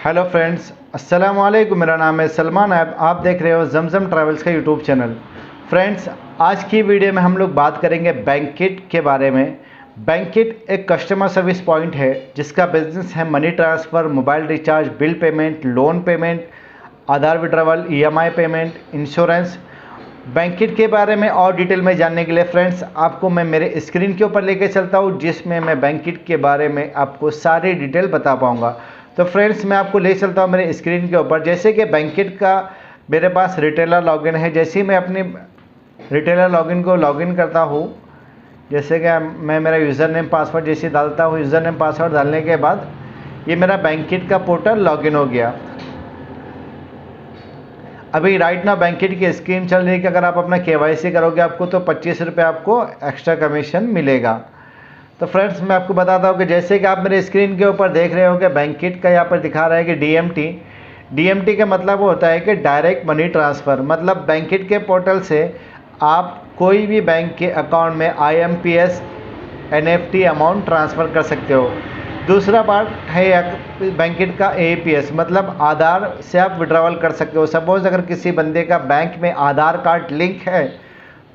Hello friends, अस्सलाम वालेकुम। मेरा नाम है सलमान। आप देख रहे हो जमजम ट्रैवल्स का यूट्यूब चैनल। फ्रेंड्स, आज की वीडियो में हम लोग बात करेंगे बैंकिट के बारे में। बैंकिट एक कस्टमर सर्विस पॉइंट है जिसका बिजनेस है money transfer, mobile recharge, bill payment, loan payment, Aadhaar withdrawal, EMI payment, insurance. Bankit के बारे में और डिटेल में जानने के लिए फ्रेंड्स आपको मैं मेरे स्क्रीन के ऊपर लेके चलता हूँ, जिसमें मैं बैंकिट के बारे में आपको सारी डिटेल बता पाऊँगा। तो फ्रेंड्स, मैं आपको ले चलता हूँ मेरे स्क्रीन के ऊपर। जैसे कि बैंकिट का मेरे पास रिटेलर लॉगिन है। जैसे ही मैं अपनी रिटेलर लॉगिन को लॉगिन करता हूँ, जैसे कि मैं मेरा यूज़र नेम पासवर्ड जैसे डालता हूँ, यूज़र नेम पासवर्ड डालने के बाद ये मेरा बैंकिट का पोर्टल लॉगिन हो गया। अभी राइट ना बैंकिट की स्कीम चल रही है कि अगर आप अपना KYC करोगे आपको तो 25 रुपये आपको एक्स्ट्रा कमीशन मिलेगा। तो फ्रेंड्स, मैं आपको बताता हूँ कि जैसे कि आप मेरे स्क्रीन के ऊपर देख रहे हो कि बैंकिट का यहाँ पर दिखा रहा है कि DMT का मतलब वो होता है कि डायरेक्ट मनी ट्रांसफ़र। मतलब बैंकिट के पोर्टल से आप कोई भी बैंक के अकाउंट में IMPS NEFT अमाउंट ट्रांसफ़र कर सकते हो। दूसरा पार्ट है बैंकिट का APS, मतलब आधार से आप विड्रॉवल कर सकते हो। सपोज़ अगर किसी बंदे का बैंक में आधार कार्ड लिंक है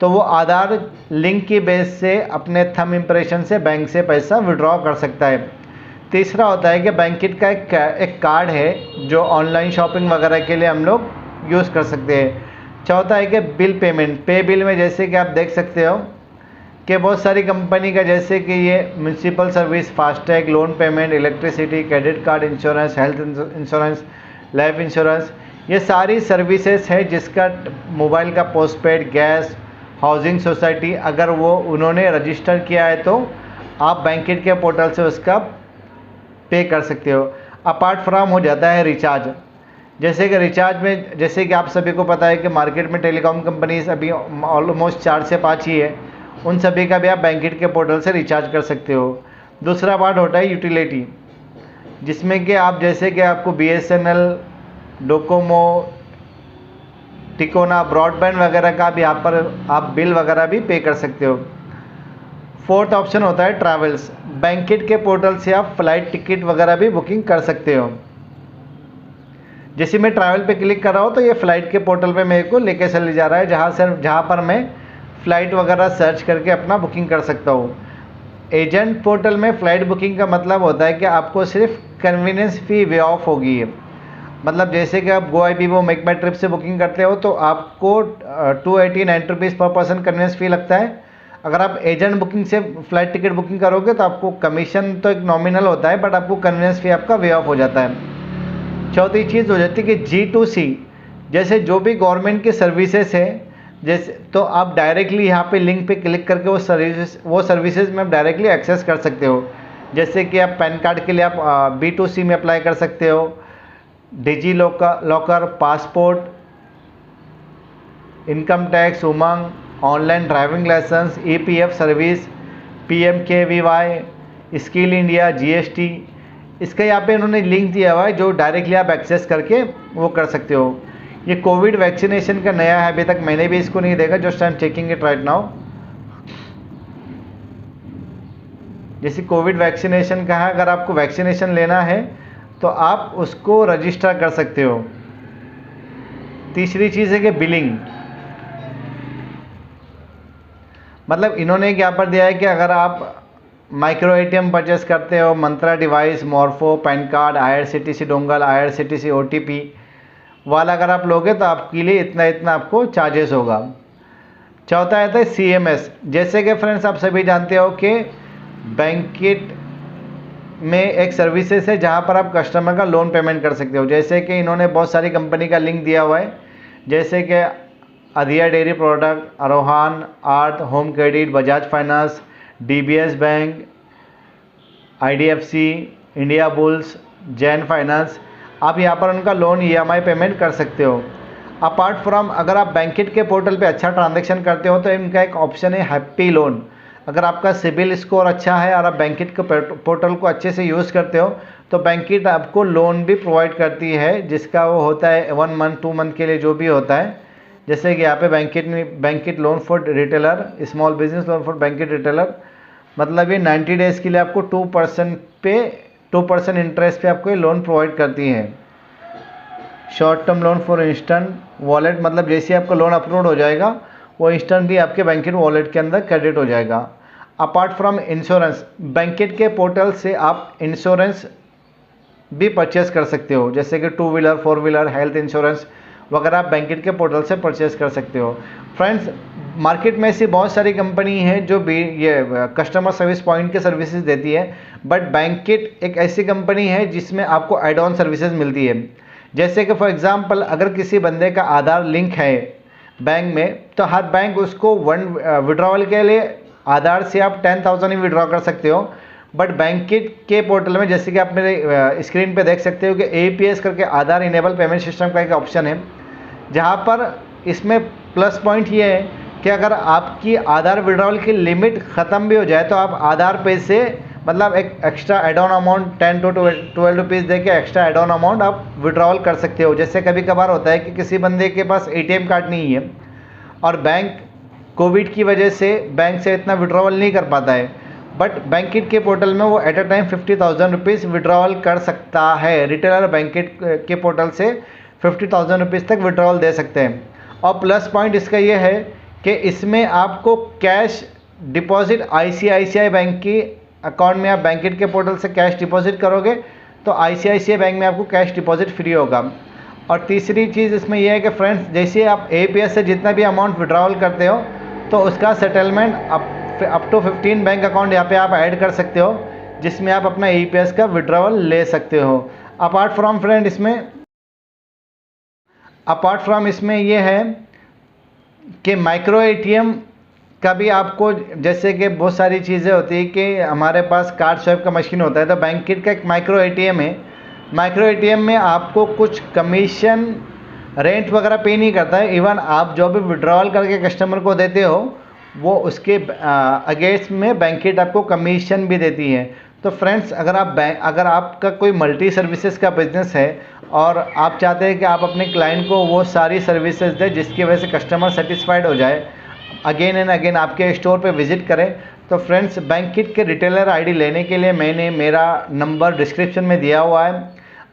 तो वो आधार लिंक की बेस से अपने थंब इम्प्रेशन से बैंक से पैसा विड्रॉ कर सकता है। तीसरा होता है कि बैंकिट का एक कार्ड है जो ऑनलाइन शॉपिंग वगैरह के लिए हम लोग यूज़ कर सकते हैं। चौथा है कि बिल पेमेंट, पे बिल में जैसे कि आप देख सकते हो कि बहुत सारी कंपनी का, जैसे कि ये municipal service, FASTag, loan payment, electricity, credit card, insurance, health insurance, life insurance, ये सारी सर्विसेज है जिसका मोबाइल का पोस्टपेड, गैस, हाउसिंग सोसाइटी अगर वो उन्होंने रजिस्टर किया है तो आप बैंकिट के पोर्टल से उसका पे कर सकते हो। अपार्ट फ्रॉम हो जाता है रिचार्ज। जैसे कि रिचार्ज में, जैसे कि आप सभी को पता है कि मार्केट में टेलीकॉम कंपनीज अभी ऑलमोस्ट 4 से 5 ही है, उन सभी का भी आप बैंकिट के पोर्टल से रिचार्ज कर सकते हो। दूसरा पार्ट होता है यूटिलिटी, जिसमें कि आप, जैसे कि आपको BSNL, डोकोमो, टिकोना, ब्रॉडबैंड वगैरह का भी यहाँ पर आप बिल वगैरह भी पे कर सकते हो। फोर्थ ऑप्शन होता है ट्रैवल्स। बैंकिट के पोर्टल से आप फ्लाइट टिकट वगैरह भी बुकिंग कर सकते हो। जैसे मैं ट्रैवल पे क्लिक कर रहा हूँ तो ये फ़्लाइट के पोर्टल पे मेरे को लेके चले जा रहा है, जहाँ पर मैं फ़्लाइट वगैरह सर्च करके अपना बुकिंग कर सकता हूँ। एजेंट पोर्टल में फ़्लाइट बुकिंग का मतलब होता है कि आपको सिर्फ कन्वीनियंस फ़ी वे ऑफ होगी। मतलब जैसे कि आप गोवा बीबो मेक माई ट्रिप से बुकिंग करते हो तो आपको 289 रुपीज़ पर पर्सन कन्वीनियंस फ़ी लगता है। अगर आप एजेंट बुकिंग से फ़्लाइट टिकट बुकिंग करोगे तो आपको कमीशन तो एक नॉमिनल होता है, बट आपको कन्वीनियंस फ़ी आपका वे ऑफ हो जाता है। चौथी चीज़ हो जाती है कि G2C, जैसे जो भी गवर्नमेंट की सर्विसेज है, जैसे तो आप डायरेक्टली यहाँ पे लिंक पे क्लिक करके वो सर्विसेज में आप डायरेक्टली एक्सेस कर सकते हो। जैसे कि आप पैन कार्ड के लिए आप B2C में अप्लाई कर सकते हो, DigiLocker, passport, income tax, UMANG, online driving licence, EPF service, PMKVY, skill India, GST, इसका यहाँ पे इन्होंने लिंक दिया हुआ है जो डायरेक्टली आप एक्सेस करके वो कर सकते हो। ये कोविड वैक्सीनेशन का नया है, अभी तक मैंने भी इसको नहीं देखा, just I am checking it right now. जैसे कोविड वैक्सीनेशन का है, अगर आपको वैक्सीनेशन लेना है तो आप उसको रजिस्टर कर सकते हो। तीसरी चीज़ है कि बिलिंग, मतलब इन्होंने यहाँ पर दिया है कि अगर आप माइक्रो ATM परचेस करते हो, Mantra device, Morpho, PAN card, IRCTC dongle, IRCTC OTP वाला अगर आप लोगे तो आपके लिए इतना इतना आपको चार्जेस होगा। चौथा आता है CMS। जैसे कि फ्रेंड्स आप सभी जानते हो कि बैंकिट में एक सर्विसेज है जहां पर आप कस्टमर का लोन पेमेंट कर सकते हो। जैसे कि इन्होंने बहुत सारी कंपनी का लिंक दिया हुआ है, जैसे कि अधिया डेयरी प्रोडक्ट, आरोहान आर्थ, home credit, Bajaj finance, DBS bank, IDFC, India bulls, Jain finance. आप यहाँ पर उनका लोन EMI पेमेंट कर सकते हो। अपार्ट फ्रॉम, अगर आप बैंकिट के पोर्टल पे अच्छा ट्रांजैक्शन करते हो तो इनका एक ऑप्शन है हैप्पी लोन। अगर आपका सिबिल स्कोर अच्छा है और आप बैंकिट के पोर्टल को अच्छे से यूज़ करते हो तो बैंकिट आपको लोन भी प्रोवाइड करती है, जिसका वो होता है 1 मंथ 2 मंथ के लिए जो भी होता है। जैसे कि यहाँ पे banquet loan for retailer, small business loan for banquet retailer, मतलब ये 90 डेज़ के लिए आपको 2% पे 2% इंटरेस्ट पे आपको ये लोन प्रोवाइड करती है। Short term loan for instant wallet, मतलब जैसे आपका लोन अप्रूव हो जाएगा वो इंस्टेंटली आपके बैंकेट वॉलेट के अंदर क्रेडिट हो जाएगा। अपार्ट फ्रॉम इंश्योरेंस, बैंकेट के पोर्टल से आप इंश्योरेंस भी परचेस कर सकते हो, जैसे कि 2 व्हीलर 4 व्हीलर हेल्थ इंश्योरेंस वगैरह आप बैंकेट के पोर्टल से परचेस कर सकते हो। फ्रेंड्स, मार्केट में ऐसी बहुत सारी कंपनी है जो भी ये कस्टमर सर्विस पॉइंट के सर्विसेज देती है, बट बैंकेट एक ऐसी कंपनी है जिसमें आपको एड ऑन सर्विसेज मिलती है। जैसे कि फॉर एग्जांपल अगर किसी बंदे का आधार लिंक है बैंक में, तो हर बैंक उसको विड्रॉवल के लिए आधार से आप 10,000 ही विड्रॉ कर सकते हो। बट बैंकेट के पोर्टल में, जैसे कि आप मेरे स्क्रीन पे देख सकते हो कि APS करके आधार इनेबल पेमेंट सिस्टम का एक ऑप्शन है, जहाँ पर इसमें प्लस पॉइंट ये है कि अगर आपकी आधार विड्रॉवल की लिमिट ख़त्म भी हो जाए तो आप आधार पे से मतलब एक extra add on amount 10 to 12 rupees दे के एक्स्ट्रा एड ऑन अमाउंट आप विड्रॉवल कर सकते हो। जैसे कभी कभार होता है कि किसी बंदे के पास ATM कार्ड नहीं है और बैंक कोविड की वजह से बैंक से इतना विड्रॉवल नहीं कर पाता है, बट बैंकेट के पोर्टल में वो at a time 50,000 rupees withdrawal कर सकता है। रिटेलर बैंकेट के पोर्टल से 50,000 रुपीज़ तक विड्रॉवल दे सकते हैं। और प्लस पॉइंट इसका ये है कि इसमें आपको कैश डिपॉजिट ICICI बैंक की अकाउंट में आप बैंकेट के पोर्टल से कैश डिपॉजिट करोगे तो ICICI बैंक में आपको कैश डिपॉजिट फ्री होगा। और तीसरी चीज़ इसमें यह है कि फ्रेंड्स, जैसे आप APS से जितना भी अमाउंट विड्रॉवल करते हो तो उसका settlement up to 15 bank account यहाँ पे आप ऐड कर सकते हो, जिसमें आप अपना APS का विड्रॉवल ले सकते हो। अपार्ट फ्रॉम इसमें ये है कि माइक्रो ATM का भी आपको, जैसे कि बहुत सारी चीज़ें होती है कि हमारे पास कार्ड स्वाइप का मशीन होता है, तो बैंकेट का एक माइक्रो ATM है। माइक्रो ATM में आपको कुछ कमीशन रेंट वगैरह पे नहीं करता है। इवन आप जो भी विड्रॉवल करके कस्टमर को देते हो वो उसके अगेंस्ट में बैंकेट आपको कमीशन भी देती है। तो फ्रेंड्स, अगर आपका कोई मल्टी सर्विसेज का बिजनेस है और आप चाहते हैं कि आप अपने क्लाइंट को वो सारी सर्विसेज दें जिसकी वजह से कस्टमर सेटिस्फाइड हो जाए, अगेन एंड अगेन आपके स्टोर पे विजिट करें, तो फ्रेंड्स बैंकेट के रिटेलर ID लेने के लिए मैंने मेरा नंबर डिस्क्रिप्शन में दिया हुआ है।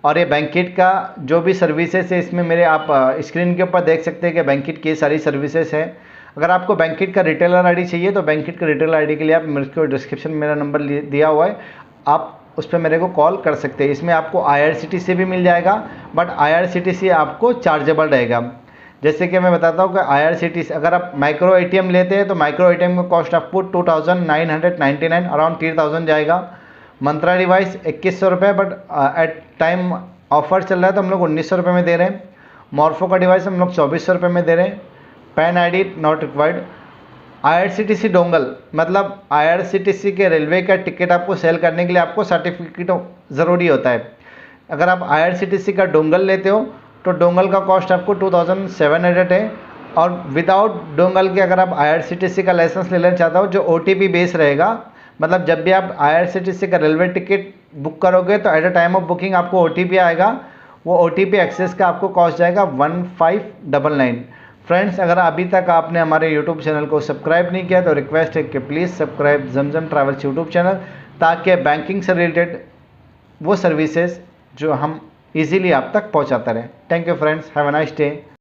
और ये बैंकेट का जो भी सर्विसेज है इसमें मेरे आप स्क्रीन के ऊपर देख सकते हैं कि बैंकेट की सारी सर्विसेज हैं। अगर आपको बैंकेट का रिटेलर ID चाहिए तो बैंकेट का रिटेलर ID के लिए आप मेरे को डिस्क्रिप्शन में मेरा नंबर दिया हुआ है, आप उस पर मेरे को कॉल कर सकते हैं। इसमें आपको IRCTC भी मिल जाएगा, बट IRCTC आपको चार्जेबल रहेगा। जैसे कि मैं बताता हूँ कि IRCTC अगर आप माइक्रो ATM लेते हैं तो माइक्रो ATM का कॉस्ट आपको 2,999 अराउंड 3,000 जाएगा। मंत्रा डिवाइस 2,100 रुपये, बट एट टाइम ऑफर चल रहा है तो हम लोग 1,900 रुपये में दे रहे हैं। मॉर्फो का डिवाइस हम लोग 2,400 रुपये में दे रहे हैं। Pan ID not required. IRCTC dongle, मतलब IRCTC के रेलवे का टिकट आपको सेल करने के लिए आपको सर्टिफिकेट ज़रूरी होता है। अगर आप IRCTC का डोंगल लेते हो तो डोंगल का कॉस्ट आपको 2,700 है। और विदाउट डोंगल के अगर आप IRCTC का लाइसेंस लेना चाहते हो जो OTP बेस रहेगा, मतलब जब भी आप IRCTC का रेलवे टिकट बुक करोगे तो at a time of booking आपको OTP आएगा, वो OTP एक्सेस का आपको कॉस्ट जाएगा 1599। फ्रेंड्स, अगर अभी तक आपने हमारे यूट्यूब चैनल को सब्सक्राइब नहीं किया तो रिक्वेस्ट है कि please subscribe Zamzam travels YouTube channel, ताकि बैंकिंग से रिलेटेड वो सर्विसेज जो हम इजीली आप तक पहुंचाते रहें। Thank you friends, have a nice day.